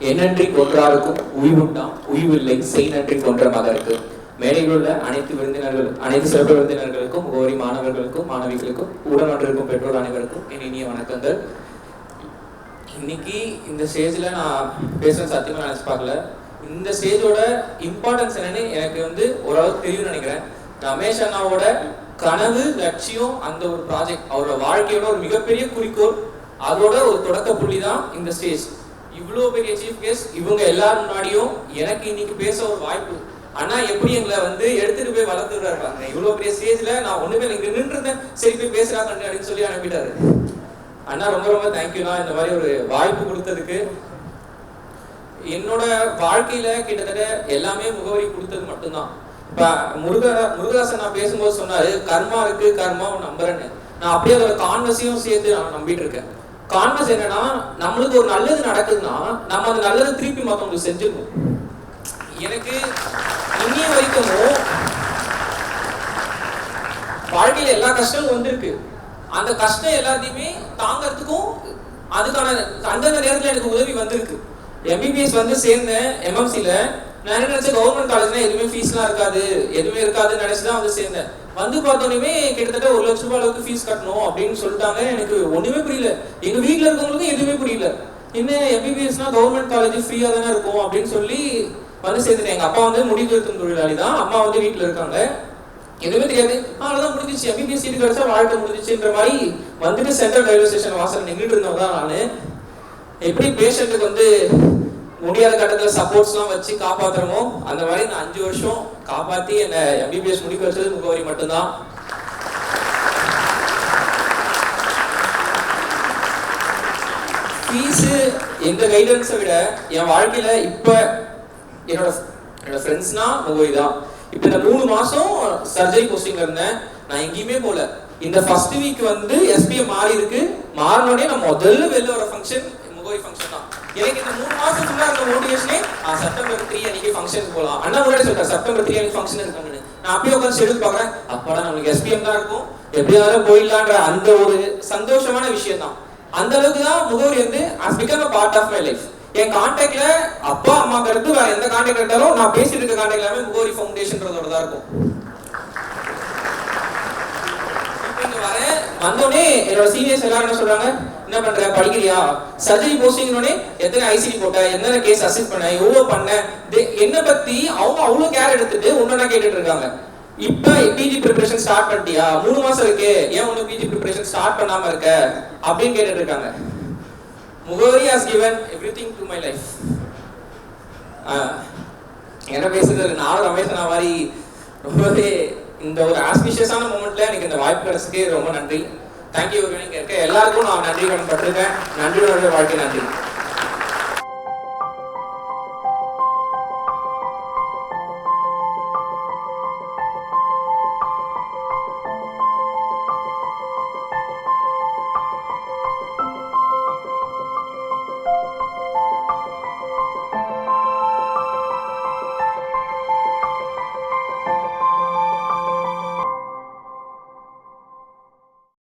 என்னன்றி கொன்றாருக்கும் உய்வுண்டாம் உய்வில்லை செய் நன்றி கொன்ற மகருக்கு. மேடையில் உள்ள அனைத்து விருந்தினர்கள், அனைத்து சிறப்பு விருந்தினர்களுக்கும், முகவரி மாணவர்களுக்கும் மாணவிகளுக்கும், உடனொன்றிருக்கும் பெற்றோர் அனைவருக்கும் என் இனிய வணக்கங்கள். இன்னைக்கு இந்த ஸ்டேஜில் நான் பேசுகிறேன் சத்தியமாக நினச்சி பார்க்கல. இந்த ஸ்டேஜோட இம்பார்ட்டன்ஸ் என்னன்னு எனக்கு ஓரளவுக்கு தெரியும்னு நினைக்கிறேன். ரமேஷ் அண்ணாவோட கனவு, லட்சியம், அந்த ஒரு ப்ராஜெக்ட், அவரோட வாழ்க்கையோட ஒரு மிகப்பெரிய குறிக்கோள், அதோட ஒரு தொடக்க புள்ளி தான் இந்த ஸ்டேஜ். இவ்வளோ பெரிய சீஃப் கெஸ்ட், இவங்க எல்லாரும் முன்னாடியும் எனக்கு இன்னைக்கு பேச ஒரு வாய்ப்பு. ஆனா எப்படி எங்களை எடுத்துட்டு போய் வளர்த்துட்டு இருக்காங்க. இவ்வளோ பெரிய ஸ்டேஜ்ல நான் ஒண்ணுமே இங்க நின்றுருந்தேன், சரி போய் பேசுறாங்க அப்படின்னு சொல்லி அனுப்பிட்டாரு. அண்ணா ரொம்ப ரொம்ப தேங்க்யூண்ணா இந்த மாதிரி ஒரு வாய்ப்பு கொடுத்ததுக்கு. என்னோட வாழ்க்கையில கிட்டத்தட்ட எல்லாமே முகவரி கொடுத்தது மட்டும்தான். இப்ப முருகதாசன் நான் பேசும்போது சொன்னாரு, கர்மா இருக்கு, கர்மா நம்புறேன்னு. நான் அப்படியே அதோட கான்வர்ஸையும் சேர்த்து நான் நம்பிட்டு இருக்கேன். கான்வர்ஸ் என்னன்னா, நம்மளுக்கு ஒரு நல்லது நடக்குதுன்னா நம்ம அந்த நல்லது திருப்பி மற்றவங்களுக்கு செஞ்சிடணும். எனக்கு இன்னைய வரைக்கும் வாழ்க்கையில எல்லா கஷ்டமும் வந்திருக்கு. அந்த கஷ்டம் எல்லாத்தையுமே தாங்கிறதுக்கும் அதுக்கான அந்தந்த நேரத்துல எனக்கு உதவி வந்திருக்கு. எம்பிபிஎஸ் சேர்ந்தேன் எம்எம்சில. நான் என்ன நினைச்சேன், கவர்மெண்ட் காலேஜ்னா எதுவுமே ஃபீஸ்லாம் இருக்காது, எதுவுமே இருக்காதுன்னு நினைச்சுதான் சேர்ந்தேன். பார்த்தோன்னே கிட்டத்தட்ட 1 லட்ச ரூபாய் அளவுக்கு ஃபீஸ் கட்டணும் அப்படின்னு சொல்லிட்டாங்க. எனக்கு ஒண்ணுமே புரியல. எங்க வீட்டுல இருக்கவங்களுக்கும் எதுவுமே புரியல. என்ன எம்பிபிஎஸ்னா கவர்மெண்ட் காலேஜ் ஃப்ரீயா தானே இருக்கும் அப்படின்னு சொல்லி சேர்ந்துட்டேன். எங்க அப்பா முடிவெடுக்கும் தொழிலாளி தான், அம்மா வீட்டுல இருக்காங்க. எதுவுமே தெரியாது. அவ்வளவுதான் முடிஞ்சிச்சு, எம்பிபிஎஸ் சீட் கிடைச்சா வாழ்க்கை முடிஞ்சிச்சுன்ற மாதிரி சென்ட்ரல் ரயில்வே ஸ்டேஷன் வாசல் நின்றுட்டு இருந்தவங்க தான் நானு. எப்படி பேஷண்ட்டுக்கு முடியாத கட்டத்துல சப்போர்ட்ஸ் எல்லாம் வச்சு காப்பாத்துறமோ அந்த மாதிரி நான் 5 வருஷம் காப்பாத்தி என்ன எம்பிபிஎஸ் முடிக்க வச்சது முகவரி மட்டும்தான். ஃபீஸ் எந்த கைடன்ஸை விட என் வாழ்க்கையில இப்ப என்னோட ஃப்ரெண்ட்ஸ்னா முகவரி தான். இப்ப இந்த 3 மாசம் சர்ஜரி போஸ்டிங்ல இருந்தேன். நான் எங்கேயுமே போல. இந்த ஃபர்ஸ்ட் வீக் எஸ்பிஎம் மாறி இருக்கு. மாறினோடனே நான் முதல்ல வெளில வர ஃபங்க்ஷன் முகவரி ஃபங்க்ஷன் தான். எனக்கு இந்த 3 மாசம் ஃபுல்லா இருந்த மோட்டிவேஷனே செப்டம்பர் 3 அன்னைக்கு ஃபங்க்ஷனுக்கு போகலாம். அண்ணா முன்னாடி சொல்றேன், செப்டம்பர் 3 அன்னைக்கு ஃபங்க்ஷன் இருக்காங்கன்னு. நான் அப்படியே உட்காந்து ஷெட்யூல் பாக்குறேன். அப்பாடா நம்மளுக்கு எஸ்பிஎம் தான் இருக்கும், எப்படியாவது போயிடலான்ற அந்த ஒரு சந்தோஷமான விஷயம் தான். அந்த அளவுக்கு தான் முகவரி has become a part of my life. என் கான்டாக்ட்ல அப்பா அம்மாக்கு அடுத்து வேற எந்த கான்டாக்ட் எடுத்தாலும் நான் பேசிட்டு இருக்க கான்டாக்ட் எல்லாமே முகவரி ஃபவுண்டேஷன்றதோட தான் இருக்கும். வந்தோடனே என்னோட சீனியர்ஸ் எல்லாரும் என்ன சொல்றாங்க, என்ன பண்ற, படிக்கிறியா, சர்ஜரி போஸ்டிங்னோடனே எத்தனை ஐசிடி போட்ட, என்னென்ன கேஸ் அசிஸ்ட் பண்ண, எவ்வளவு பண்ண, என்ன பத்தி அவங்க அவ்வளவு கேர் எடுத்துட்டு ஒன்னொன்னா கேட்டுட்டு இருக்காங்க. இப்ப பிஜி ப்ரிப்பரேஷன் ஸ்டார்ட் பண்ணிட்டியா, 3 மாசம் இருக்கு, ஏன் ஒன்னும் பிஜி ப்ரிப்பரேஷன் ஸ்டார்ட் பண்ணாம இருக்க அப்படின்னு கேட்டுட்டு இருக்காங்க. முகவரி has given everything to my life. என்ன பேசுறது, நானும் ரமேஷ் மாதிரி ரொம்பவே இந்த ஒரு ஆஸ்பிஷியஸான மூமெண்ட்ல எனக்கு இந்த வாய்ப்பு கிடைச்சதுக்கு ரொம்ப நன்றி. தேங்க்யூ. இங்க இருக்க எல்லாருக்கும் நான் நன்றி கடன் பட்டிருக்கேன். நன்றியோட வாழ்க்கை நன்றி.